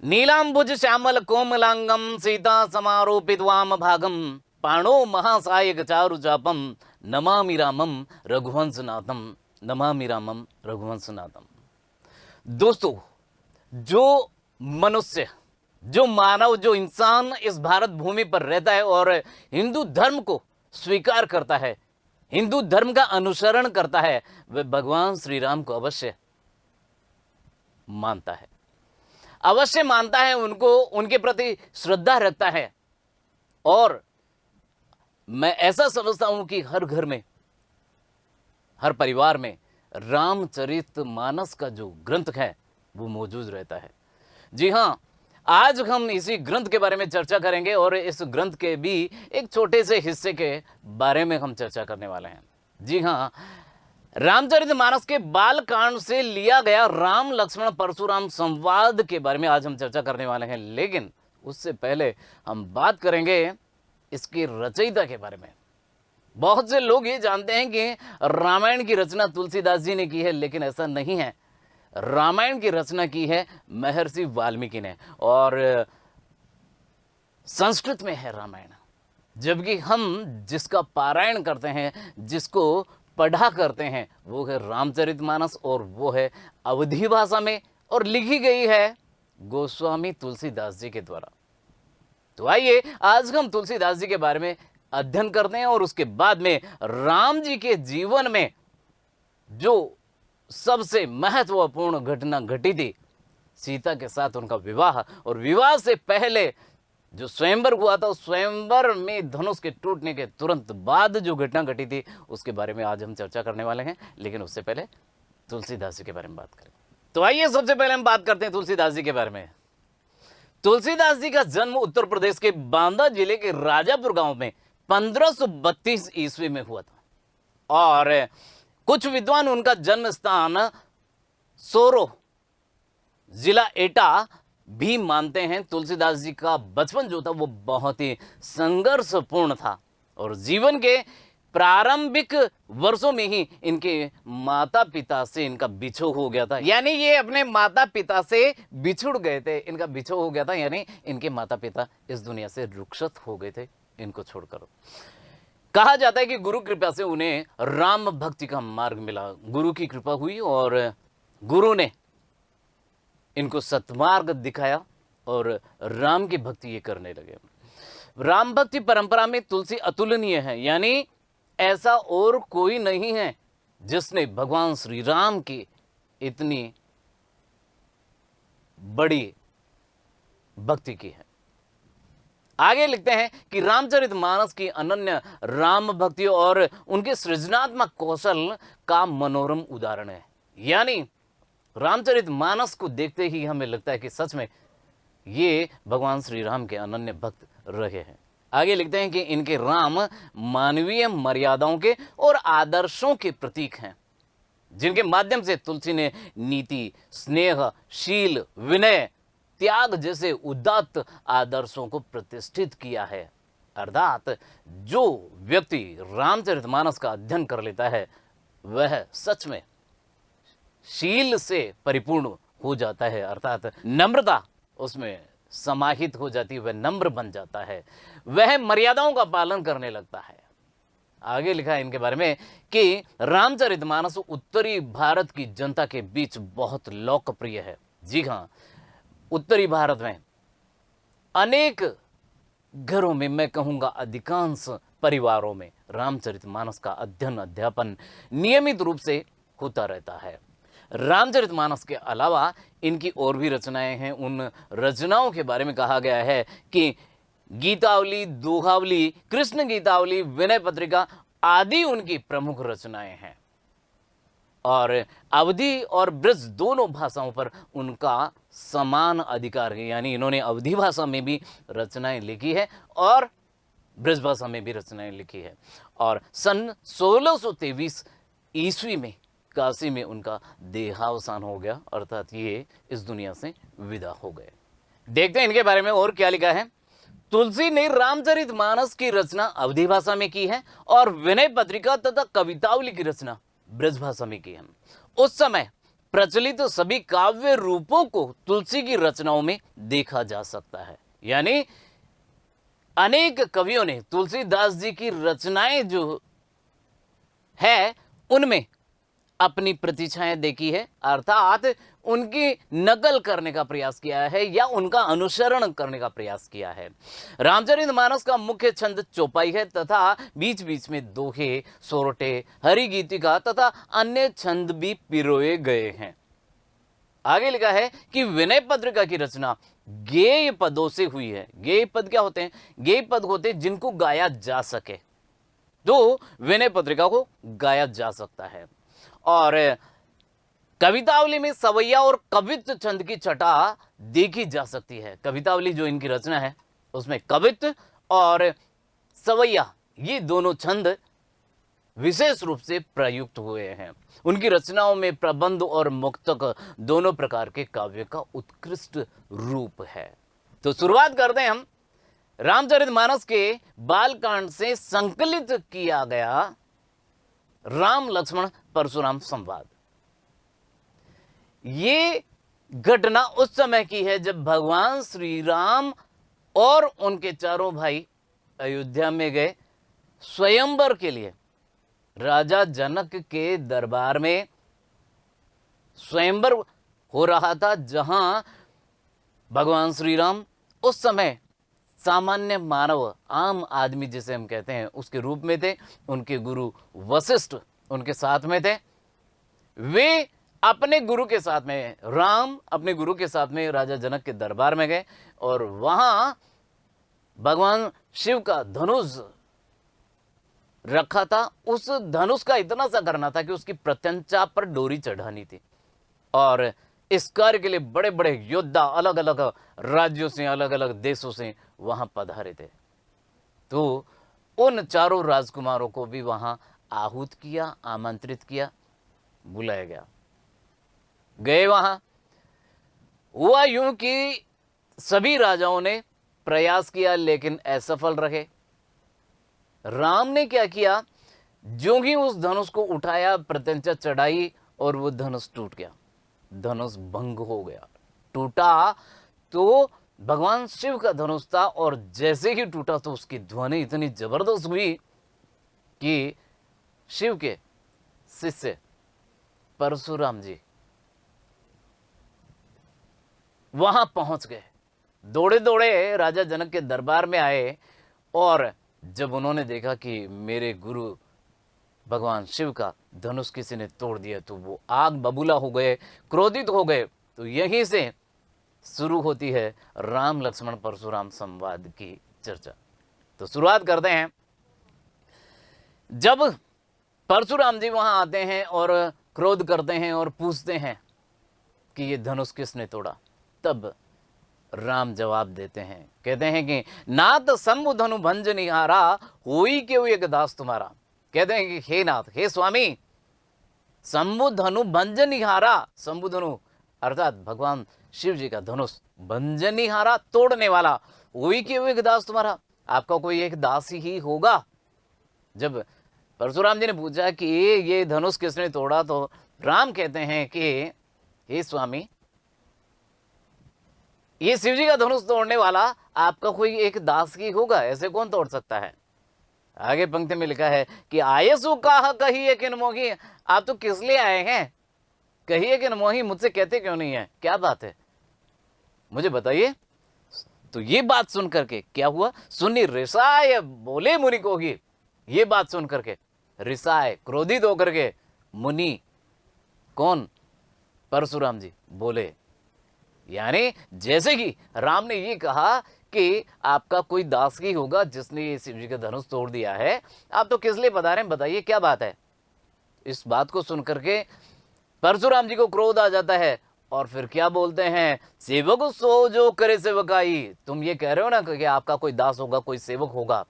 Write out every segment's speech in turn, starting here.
नीलांबुज श्यामल कोमलांगम सीता समारोपित वाम भागम पाणो महासायक चारु चापम नमामि रामम रघुवंशनाथम नमामि रामम रघुवंशनाथम। दोस्तों, जो मनुष्य, जो मानव, जो इंसान इस भारत भूमि पर रहता है और हिंदू धर्म को स्वीकार करता है, हिंदू धर्म का अनुसरण करता है, वह भगवान श्री राम को अवश्य मानता है, अवश्य मानता है, उनको, उनके प्रति श्रद्धा रखता है। और मैं ऐसा समझता हूं कि हर घर में, हर परिवार में रामचरितमानस का जो ग्रंथ है वो मौजूद रहता है। जी हां, आज हम इसी ग्रंथ के बारे में चर्चा करेंगे और इस ग्रंथ के भी एक छोटे से हिस्से के बारे में हम चर्चा करने वाले हैं। जी हां, रामचरितमानस के बाल कांड से लिया गया राम लक्ष्मण परशुराम संवाद के बारे में आज हम चर्चा करने वाले हैं। लेकिन उससे पहले हम बात करेंगे इसकी रचयिता के बारे में। बहुत से लोग ये जानते हैं कि रामायण की रचना तुलसीदास जी ने की है, लेकिन ऐसा नहीं है। रामायण की रचना की है महर्षि वाल्मीकि ने और संस्कृत में है रामायण। जबकि हम जिसका पारायण करते हैं, जिसको पढ़ा करते हैं, वो है रामचरितमानस और वो है अवधी भाषा में और लिखी गई है गोस्वामी तुलसीदास जी के द्वारा। तो आइए आज हम तुलसीदास जी के बारे में अध्ययन करते हैं और उसके बाद में राम जी के जीवन में जो सबसे महत्वपूर्ण घटना घटी थी, सीता के साथ उनका विवाह, और विवाह से पहले जो स्वयंवर हुआ था, उस स्वयंवर में धनुष के टूटने के तुरंत बाद जो घटना घटी थी, उसके बारे में आज हम चर्चा करने वाले हैं। लेकिन उससे पहले तुलसीदास जी के बारे में बात करें। तो आइए सबसे पहले हम बात करते हैं तुलसीदास जी के बारे में। तुलसीदास जी का जन्म उत्तर प्रदेश के बांदा जिले के राजापुर गांव में 1532 ईस्वी में हुआ था और कुछ विद्वान उनका जन्म स्थान सोरो जिला एटा भी मानते हैं। तुलसीदास जी का बचपन जो था वो बहुत ही संघर्षपूर्ण था और जीवन के प्रारंभिक वर्षों में ही इनके माता पिता से इनका बिछोह हो गया था। यानी ये अपने माता पिता से बिछुड़ गए थे, इनका बिछोह हो गया था, यानी इनके माता पिता इस दुनिया से रुखसत हो गए थे इनको छोड़कर। कहा जाता है कि गुरु कृपा से उन्हें राम भक्ति का मार्ग मिला। गुरु की कृपा हुई और गुरु ने इनको सत्मार्ग दिखाया और राम की भक्ति ये करने लगे। राम भक्ति परंपरा में तुलसी अतुलनीय है, यानी ऐसा और कोई नहीं है जिसने भगवान श्री राम की इतनी बड़ी भक्ति की है। आगे लिखते हैं कि रामचरितमानस की अनन्य राम भक्ति और उनके सृजनात्मक कौशल का मनोरम उदाहरण है। यानी रामचरितमानस को देखते ही हमें लगता है कि सच में ये भगवान श्री राम के अनन्य भक्त रहे हैं। आगे लिखते हैं कि इनके राम मानवीय मर्यादाओं के और आदर्शों के प्रतीक हैं, जिनके माध्यम से तुलसी ने नीति, स्नेह, शील, विनय, त्याग जैसे उदात्त आदर्शों को प्रतिष्ठित किया है। अर्थात जो व्यक्ति रामचरितमानस का अध्ययन कर लेता है वह सच में शील से परिपूर्ण हो जाता है, अर्थात नम्रता उसमें समाहित हो जाती है, वह नम्र बन जाता है, वह मर्यादाओं का पालन करने लगता है। आगे लिखा है इनके बारे में कि रामचरितमानस उत्तरी भारत की जनता के बीच बहुत लोकप्रिय है। जी हाँ, उत्तरी भारत में अनेक घरों में, मैं कहूंगा अधिकांश परिवारों में रामचरितमानस का अध्ययन, अध्यापन नियमित रूप से होता रहता है। रामचरितमानस के अलावा इनकी और भी रचनाएं हैं। उन रचनाओं के बारे में कहा गया है कि गीतावली, दोहावली, कृष्ण गीतावली, विनय पत्रिका आदि उनकी प्रमुख रचनाएं हैं और अवधी और ब्रज दोनों भाषाओं पर उनका समान अधिकार है। यानी इन्होंने अवधी भाषा में भी रचनाएं लिखी है और ब्रज भाषा में भी रचनाएं लिखी है। और सन 1623 ईस्वी में काशी में उनका देहावसान हो गया, अर्थात ये इस दुनिया से विदा हो गए। देखते हैं इनके बारे में और क्या लिखा है। तुलसी ने रामचरितमानस की रचना अवधी भाषा में की है और विनय पत्रिका तथा कवितावली की रचना ब्रज भाषा में की है। उस समय प्रचलित सभी काव्य रूपों को तुलसी की रचनाओं में देखा जा सकता है। यानी अनेक कवियों ने तुलसीदास जी की रचनाएं जो है उनमें अपनी प्रतिछाएं देखी है, अर्थात उनकी नकल करने का प्रयास किया है या उनका अनुसरण करने का प्रयास किया है। रामचरितमानस का मुख्य छंद चौपाई है तथा बीच बीच में दोहे, सोरठे, हरिगीतिका तथा अन्य छंद भी पिरोए गए हैं। आगे लिखा है कि विनय पत्रिका की रचना गेय पदों से हुई है। गेय पद क्या होते हैं? गेय पद होते हैं जिनको गाया जा सके, तो विनय पत्रिका को गाया जा सकता है। और कवितावली में सवैया और कवित्व छंद की छटा देखी जा सकती है। कवितावली जो इनकी रचना है उसमें कवित्व और सवैया ये दोनों छंद विशेष रूप से प्रयुक्त हुए हैं। उनकी रचनाओं में प्रबंध और मुक्तक दोनों प्रकार के काव्य का उत्कृष्ट रूप है। तो शुरुआत करते हैं हम रामचरितमानस के बालकांड से संकलित किया गया राम लक्ष्मण परशुराम संवाद। ये घटना उस समय की है जब भगवान श्री राम और उनके चारों भाई अयोध्या में गए स्वयंवर के लिए। राजा जनक के दरबार में स्वयंवर हो रहा था, जहां भगवान श्री राम उस समय सामान्य मानव, आम आदमी जिसे हम कहते हैं, उसके रूप में थे। उनके गुरु वशिष्ठ उनके साथ में थे। वे अपने गुरु के साथ में, राम अपने गुरु के साथ में राजा जनक के दरबार में गए और वहां भगवान शिव का धनुष रखा था। उस धनुष का इतना सा करना था कि उसकी प्रत्यंचा पर डोरी चढ़ानी थी और इस कार्य के लिए बड़े बड़े योद्धा अलग अलग राज्यों से, अलग अलग देशों से वहां पधारे थे। तो उन चारों राजकुमारों को भी वहां आहूत किया, आमंत्रित किया, बुलाया गया। गए वहां। हुआ यूं कि सभी राजाओं ने प्रयास किया लेकिन असफल रहे। राम ने क्या किया, जो ही उस धनुष को उठाया, प्रत्यंचा चढ़ाई और वो धनुष टूट गया। धनुष भंग हो गया, टूटा। तो भगवान शिव का धनुष था और जैसे ही टूटा तो उसकी ध्वनि इतनी जबरदस्त हुई कि शिव के शिष्य परशुराम जी वहां पहुंच गए। दौड़े दौड़े राजा जनक के दरबार में आए और जब उन्होंने देखा कि मेरे गुरु भगवान शिव का धनुष किसी ने तोड़ दिया तो वो आग बबूला हो गए, क्रोधित हो गए। तो यहीं से शुरू होती है राम लक्ष्मण परशुराम संवाद की चर्चा। तो शुरुआत करते हैं। जब परशुराम जी वहां आते हैं और क्रोध करते हैं और पूछते हैं कि ये धनुष किसने तोड़ा, तब राम जवाब देते हैं, कहते हैं कि नाथ शंभु धनु भंज निहारा, होई क्यों एक दास तुम्हारा। कहते हैं कि हे नाथ, हे स्वामी, शंभु धनु भंज निहारा, शंभु धनु अर्थात भगवान शिव जी का धनुष, भंजनिहारा तोड़ने वाला, होई क्यों एक दास तुम्हारा, आपका कोई एक दास ही होगा। जब परशुराम जी ने पूछा कि ये धनुष किसने तोड़ा, तो राम कहते हैं कि हे स्वामी, ये शिव जी का धनुष तोड़ने वाला आपका कोई एक दास ही होगा, ऐसे कौन तोड़ सकता है। आगे पंक्ति में लिखा है कि आयसु कहा कहिए किन मोही, आप तो किस लिए आए हैं, कहिए किन मोही, मुझसे कहते क्यों नहीं है, क्या बात है मुझे बताइए। तो ये बात सुन करके क्या हुआ, सुनी रिसाय बोले मुनि को ही। ये बात सुन करके रिसाय क्रोधित होकर के मुनि, कौन, परशुराम जी बोले। यानी जैसे कि राम ने ये कहा कि आपका कोई दास ही होगा जिसने ये शिव जी का धनुष तोड़ दिया है, आप तो किस लिए बता रहे हैं, बताइए क्या बात है। इस बात को सुनकर के परशुराम जी को क्रोध आ जाता है और फिर क्या बोलते हैं, सेवक सो जो करे सेवकाई। तुम ये कह रहे हो ना कि आपका कोई दास होगा, कोई सेवक होगा,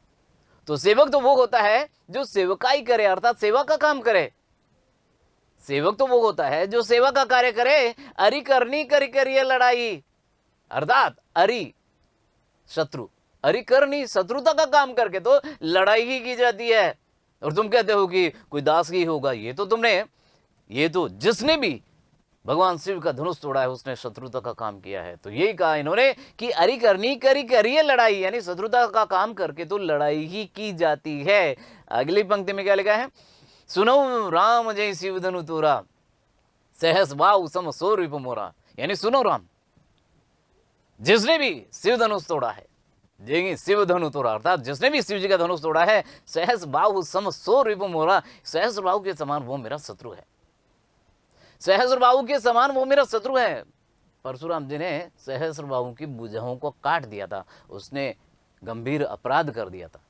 तो सेवक तो वो होता है जो सेवकाई करे, अर्थात सेवा का काम करे। सेवक तो वो होता है जो सेवा का कार्य करे। अरि करनी करी करिए लड़ाई, अर्थात अरि शत्रु, अरि करनी शत्रुता का काम करके तो लड़ाई ही की जाती है। और तुम कहते हो कि कोई दास ही होगा, ये तो जिसने भी भगवान शिव का धनुष तोड़ा है, उसने शत्रुता का काम किया है। तो यही कहा इन्होंने कि अरि करनी करी करिए लड़ाई, यानी शत्रुता का काम करके तो लड़ाई ही की जाती है। अगली पंक्ति में क्या लिखा है, सुनो राम जय शिव धनु तोरा, सहस बाहु सम सो रिपु मोरा, यानी सुनो राम, जिसने भी शिव धनुष तोड़ा है, शिव धनु तोड़ा अर्थात जिसने भी शिव जी का धनुष तोड़ा है, सहस बाहु सम सो रिपु मोरा, सहस्र बाहु के समान वो मेरा शत्रु है, सहस्र बाहु के समान वो मेरा शत्रु है। परशुराम जी ने सहस्र बाहु की भुजाओं को काट दिया था, उसने गंभीर अपराध कर दिया था।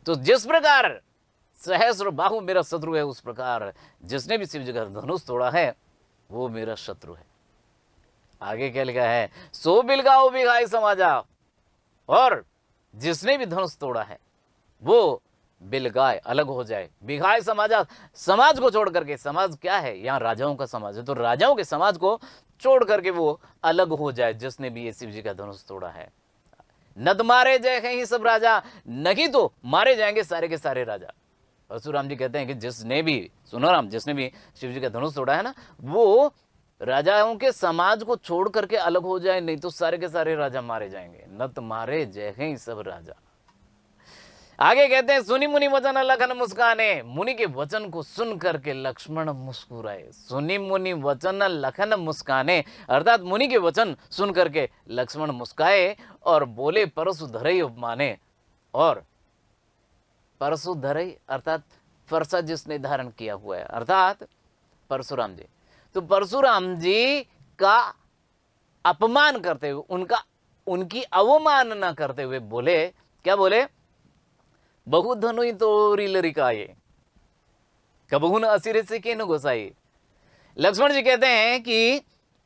तो जिस प्रकार सहस्र बाहु मेरा शत्रु है, उस प्रकार जिसने भी शिव जी का धनुष तोड़ा है वो मेरा शत्रु है। आगे क्या लिखा है, सो बिलगाओ बिगाई समाजा, और जिसने भी धनुष तोड़ा है वो बिलगाए अलग हो जाए, बिगाए समाजा, समाज को छोड़ करके, समाज क्या है, यहाँ राजाओं का समाज है, तो राजाओं के समाज को छोड़ करके वो अलग हो जाए, जिसने भी ये शिव जी का धनुष तोड़ा है। नद मारे जाए ही सब राजा, नहीं तो मारे जाएंगे सारे के सारे राजा। परशुराम जी कहते हैं कि जिसने भी, सुनो राम, जिसने भी शिव जी का धनुष तोड़ा है ना, वो राजाओं के समाज को छोड़ करके अलग हो जाए, नहीं तो सारे के सारे राजा मारे जाएंगे। नत मारे जय हैं सब राजा। आगे कहते हैं, सुनी मुनि वचन लखन मुस्काने, मुनि के वचन को सुन करके लक्ष्मण मुस्कुराए। सुनी मुनि वचन लखन मुस्काने, अर्थात मुनि के वचन सुन करके लक्ष्मण मुस्काए और बोले परसु धरई उपमाने। और परसु धरई अर्थात फरसा जिसने धारण किया हुआ है, अर्थात परशुराम जी। तो परशुराम जी का अपमान करते हुए, उनकी अवमानना करते हुए बोले, क्या बोले, बहु धनुई तोरी लरिकाये, कबहू न असिरे से के न गोसाई। लक्ष्मण जी कहते हैं कि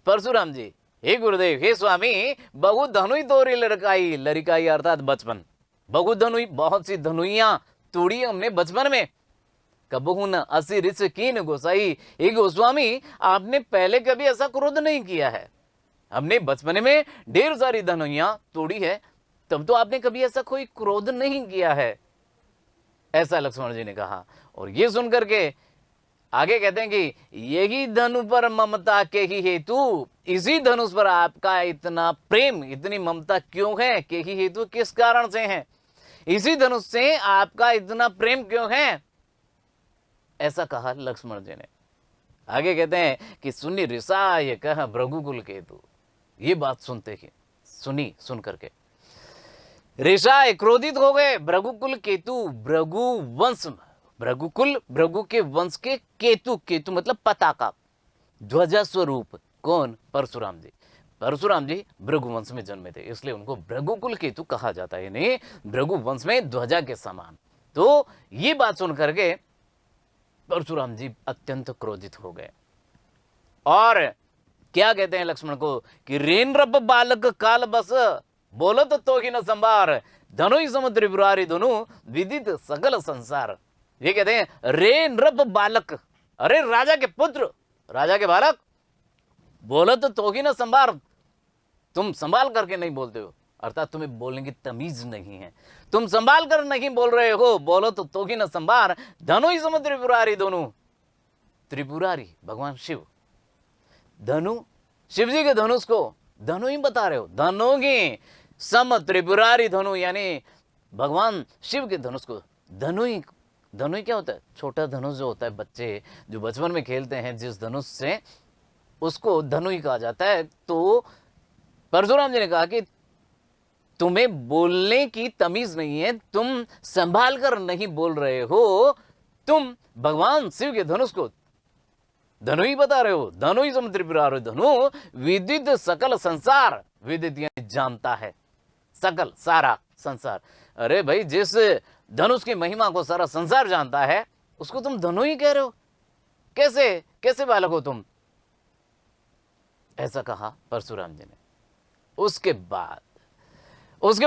परशुराम जी, हे गुरुदेव, हे स्वामी, बहु धनुई तोरी लरिकाई, लरिकाई अर्थात बचपन, बहु धनुई, बहुत सी धनुइयां तोड़ी हमने बचपन में, कबहू न असिर से की न गोसाई। हे गोस्वामी, आपने पहले कभी ऐसा क्रोध नहीं किया है, हमने बचपन में ढेर सारी धनुइयां तोड़ी है, तब तो आपने कभी ऐसा कोई क्रोध नहीं किया है, ऐसा लक्ष्मण जी ने कहा। और ये सुनकर के आगे कहते हैं कि यही धनु पर ममता के ही हेतु, इसी धनुष पर आपका इतना प्रेम, इतनी ममता क्यों है, के ही हेतु किस कारण से है, इसी धनुष से आपका इतना प्रेम क्यों है, ऐसा कहा लक्ष्मण जी ने। आगे कहते हैं कि सुनी रिसाय कह भृगुकुल केतु, ये बात सुनते ही सुनी, सुन करके ऋषाय क्रोधित हो गए, भृगुकुल केतु, भृगु वंश, भृगुकुल, भृगु के वंश के केतु, केतु मतलब पताका, ध्वजा स्वरूप, कौन, परशुराम जी। परशुराम जी भृगु वंश में जन्मे थे, इसलिए उनको भृगुकुल केतु कहा जाता है, नहीं भृगु वंश में ध्वजा के समान। तो ये बात सुन करके परशुराम जी अत्यंत क्रोधित हो गए और क्या कहते हैं लक्ष्मण को कि रेन रब बालक काल बस, बोलो तो ही न संभार, धनु समुद्र बुरारी धनु विदित सकल संसार। ये कहते हैं रे नृप बालक, अरे राजा के पुत्र, राजा के बालक, बोलो तो ही न संभार, तुम संभाल करके नहीं बोलते हो, अर्थात तुम्हें बोलने की तमीज नहीं है, तुम संभाल कर नहीं बोल रहे हो, बोलो तो ही न संभार, धनु समुद्र त्रिपुरारी दोनों, त्रिपुरारी भगवान शिव, धनु शिव जी के धनुष को धनु ही बता रहे हो, धनु की सम त्रिपुरारी धनु, यानी भगवान शिव के धनुष को धनु ही, धनु ही क्या होता है, छोटा धनुष जो होता है, बच्चे जो बचपन में खेलते हैं जिस धनुष से, उसको धनु ही कहा जाता है। तो परशुराम जी ने कहा कि तुम्हें बोलने की तमीज नहीं है, तुम संभाल कर नहीं बोल रहे हो, तुम भगवान शिव के धनुष को धनु ही बता रहे हो, धनु ही समुद्र त्रिपुरारी धनु विदित सकल संसार, विदित यानी जानता है, सकल सारा संसार, अरे भाई जिस धनुष की महिमा को सारा संसार जानता है उसको तुम धनु ही कह रहे हो, कैसे कैसे बालक हो तुम, ऐसा कहा परशुराम जी ने। उसके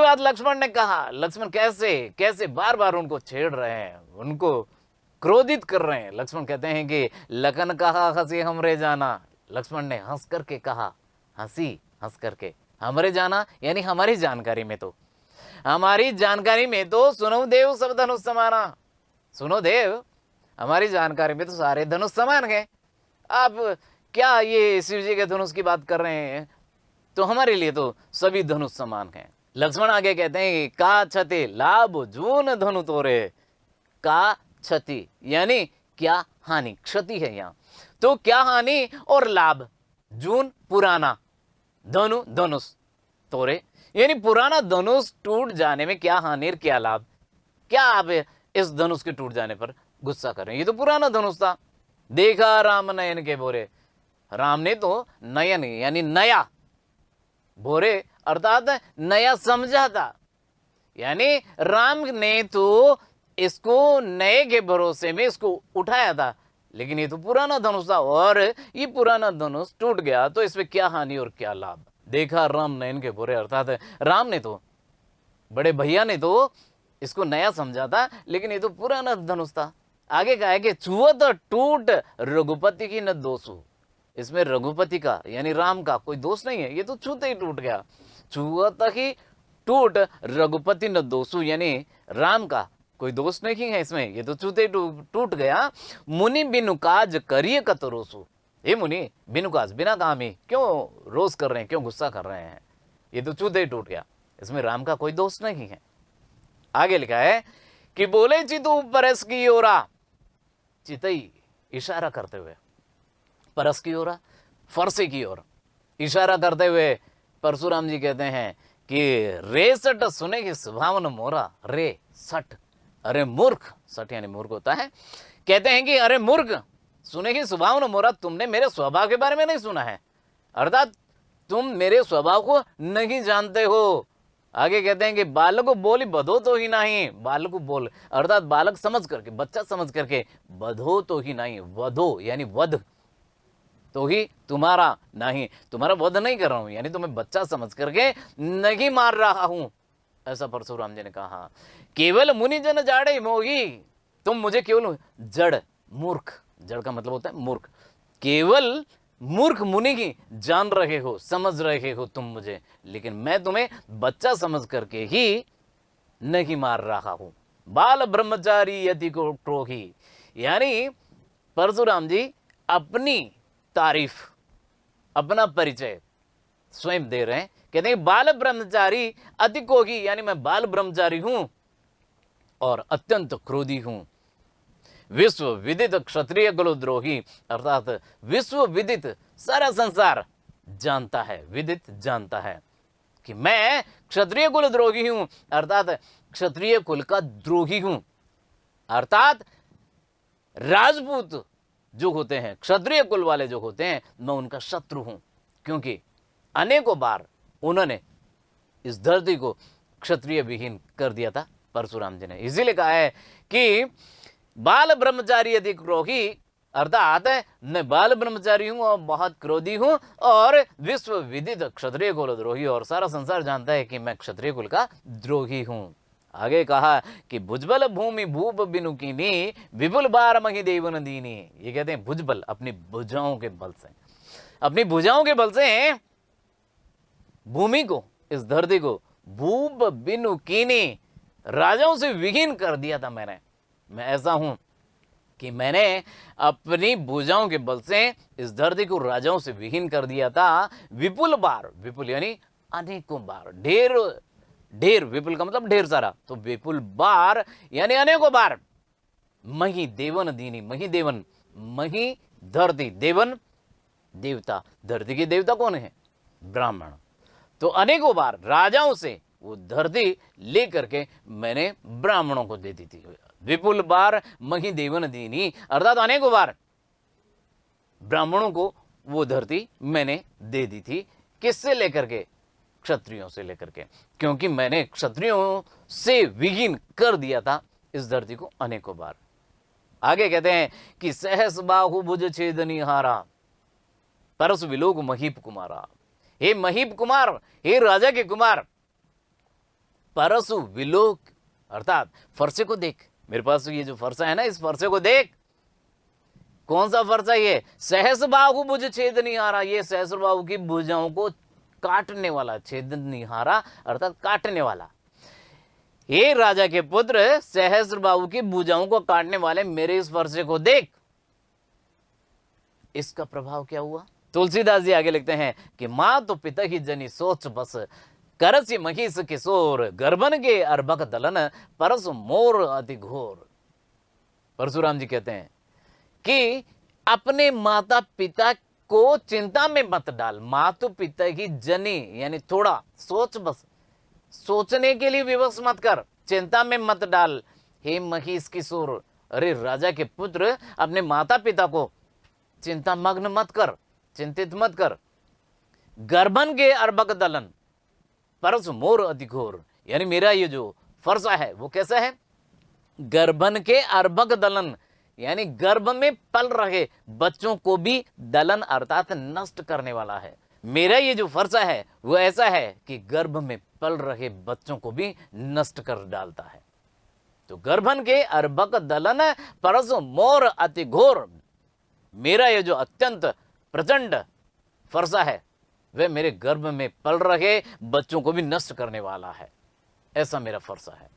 बाद लक्ष्मण ने कहा, लक्ष्मण कैसे कैसे बार बार उनको छेड़ रहे हैं, उनको क्रोधित कर रहे हैं। लक्ष्मण कहते हैं कि लखन कहा हंसी हमरे जाना, लक्ष्मण ने हंस करके कहा, हंस करके हमरे जाना यानी हमारी जानकारी में तो, हमारी जानकारी में तो सुनो देव सब धनुष समाना, सुनो देव हमारी जानकारी में तो सारे धनुष समान है, आप क्या ये शिव जी के धनुष की बात कर रहे हैं? तो हमारे लिए तो सभी धनुष समान हैं। लक्ष्मण आगे कहते हैं का क्षति लाभ जून धनु तोरे, का क्षति यानी क्या हानि, क्षति है यहाँ। तो क्या हानि और लाभ, जून पुराना, धनु धनुष तोरे यानी पुराना धनुष टूट जाने में क्या हानि और क्या लाभ। क्या आप इस धनुष के टूट जाने पर गुस्सा कर रहे हैं? ये तो पुराना धनुष था। देखा राम नयन के बोरे, राम ने तो नयन यानी नया, बोरे अर्थात नया समझा था, यानी राम ने तो इसको नए के भरोसे में इसको उठाया था, लेकिन ये तो पुराना धनुष था और ये पुराना धनुष टूट गया, तो इसमें क्या हानि और क्या लाभ। देखा राम नयन के बोरे अर्थात राम ने तो, बड़े भैया ने तो इसको नया समझा था, लेकिन ये तो पुराना धनुष था। आगे कहा है कि छुअत टूट रघुपति की न दोषु, इसमें रघुपति का यानी राम का कोई दोष नहीं है, ये तो छूते ही टूट गया। छुअत ही टूट रघुपति न दोषु यानी राम का कोई दोष नहीं है इसमें, ये तो छूते ही टूट गया। मुनि बिनु काज करिए कत रोसु, हे मुनि बिनु काज बिना काम ही क्यों रोष कर रहे हैं, क्यों गुस्सा कर रहे हैं, ये तो छूते ही टूट गया, इसमें राम का कोई दोष नहीं है। आगे लिखा है कि बोले चितु परस की ओरा, चितई इशारा करते हुए, परस की ओर फरसे की ओर इशारा करते हुए परशुराम जी कहते हैं कि रे सट सुने की सुभावन मोरा, रे सट अरे मूर्ख, सट यानी मूर्ख होता है। कहते हैं कि अरे मूर्ख सुने की सुभावन मोरा, तुमने मेरे स्वभाव के बारे में नहीं सुना है, अर्थात तुम मेरे स्वभाव को नहीं जानते हो। आगे कहते हैं कि बालक को बोली बधो तो ही नहीं, बालक को बोल अर्थात बालक समझ करके, बच्चा समझ करके, बधो तो ही नहीं, वधो यानी वध तो ही तुम्हारा नहीं, तुम्हारा वध नहीं कर रहा हूं, यानी तुम्हें बच्चा समझ करके नहीं मार रहा हूं, ऐसा परशुराम जी ने कहा। केवल मुनि जन जाड़े मोही, तुम मुझे केवल जड़, मूर्ख, जड़ का मतलब होता है मूर्ख, केवल मूर्ख मुनि ही जान रहे हो, समझ रहे हो तुम मुझे, लेकिन मैं तुम्हें बच्चा समझ करके ही नहीं मार रहा हूं। बाल ब्रह्मचारी यदि को ट्रोही, यानी परशुराम जी अपनी तारीफ, अपना परिचय स्वयं दे रहे हैं। कहते हैं बाल ब्रह्मचारी अति कोही, यानी मैं बाल ब्रह्मचारी हूं और अत्यंत क्रोधी हूं। विश्व विदित क्षत्रिय कुलद्रोही, अर्थात विश्व विदित सारा संसार जानता है, विदित जानता है कि मैं क्षत्रिय कुलद्रोही हूं, अर्थात क्षत्रिय कुल का द्रोही हूं, अर्थात राजपूत जो होते हैं, क्षत्रिय कुल वाले जो होते हैं, मैं उनका शत्रु हूं, क्योंकि अनेकों बार उन्होंने इस धरती को क्षत्रिय विहीन कर दिया था परशुराम जी ने। इसीलिए कहा है कि बाल ब्रह्मचारी अधिक क्रोही, अर्थात मैं बाल ब्रह्मचारी हूं और बहुत क्रोधी हूं और विश्व विदित क्षत्रिय कुल द्रोही, और सारा संसार जानता है कि मैं क्षत्रिय कुल का द्रोही हूं। आगे कहा कि भुजबल भूमि भूप बिनु कीनी, विपुल बार मही देवन दीनी, ये कहते हैं भुजबल, अपनी भुजाओं के बल से, अपनी भुजाओं के बल से भूमि को, इस धरती को, भूप बिनु कीनी, राजाओं से विहीन कर दिया था मैंने। मैं ऐसा हूं कि मैंने अपनी भुजाओं के बल से इस धरती को राजाओं से विहीन कर दिया था। विपुल बार, विपुल यानी अनेकों बार, ढेर, ढेर, विपुल का मतलब ढेर सारा, तो विपुल बार यानी अनेकों बार। मही देवन दीनी, मही देवन, मही धरती, देवन देवता, धरती के देवता कौन है? ब्राह्मण। तो अनेकों बार राजाओं से वो धरती लेकर के मैंने ब्राह्मणों को दे दी थी। विपुल बार मही देवन दीनी, अर्थात अनेकों बार ब्राह्मणों को वो धरती मैंने दे दी थी। किससे लेकर के? क्षत्रियों से लेकर के, क्योंकि मैंने क्षत्रियों से विहीन कर दिया था इस धरती को अनेकों बार। आगे कहते हैं कि सहस बाहु भुज छेदनी हारा, परस विलोक महीप कुमारा। हे महीप कुमार, हे राजा के कुमार, परसु विलोक अर्थात फरसे को देख, मेरे पास ये जो फरसा है ना, इस फरसे को देख। कौन सा फरसा ये? सहस बाहु भुज छेदनिहारा, ये सहस्र बाहु की भुजाओं को काटने वाला, छेदनिहारा अर्थात काटने वाला। हे राजा के पुत्र, सहस्र बाहु की भुजाओं को काटने वाले मेरे इस फरसे को देख। इसका प्रभाव क्या हुआ? तुलसीदास जी आगे लिखते हैं कि माँ तो पिता की जनी सोच बस, करसी महिष किशोर, गर्भन के अर्भक दलन, परस मोर अति घोर। परशुराम जी कहते हैं कि अपने माता पिता को चिंता में मत डाल। माता पिता की जनी यानी थोड़ा सोच, बस सोचने के लिए विवश मत कर, चिंता में मत डाल। हे महिष किशोर, अरे राजा के पुत्र, अपने माता पिता को चिंता मग्न मत कर, चिंतित मत कर। गर्भन के अर्भक दलन, परस मोर अति घोर, यानी मेरा ये जो फरसा है वो कैसा है? गर्भन के अर्भक दलन, यानी गर्भ में पल रहे बच्चों को भी दलन अर्थात नष्ट करने वाला है। मेरा ये जो फरसा है वो ऐसा है कि गर्भ में पल रहे बच्चों को भी नष्ट कर डालता है। तो गर्भन के अर्भक दलन, परस मोर अति घोर, मेरा ये जो अत्यंत प्रचंड फरसा है वह मेरे गर्भ में पल रहे बच्चों को भी नष्ट करने वाला है। ऐसा मेरा फरसा है।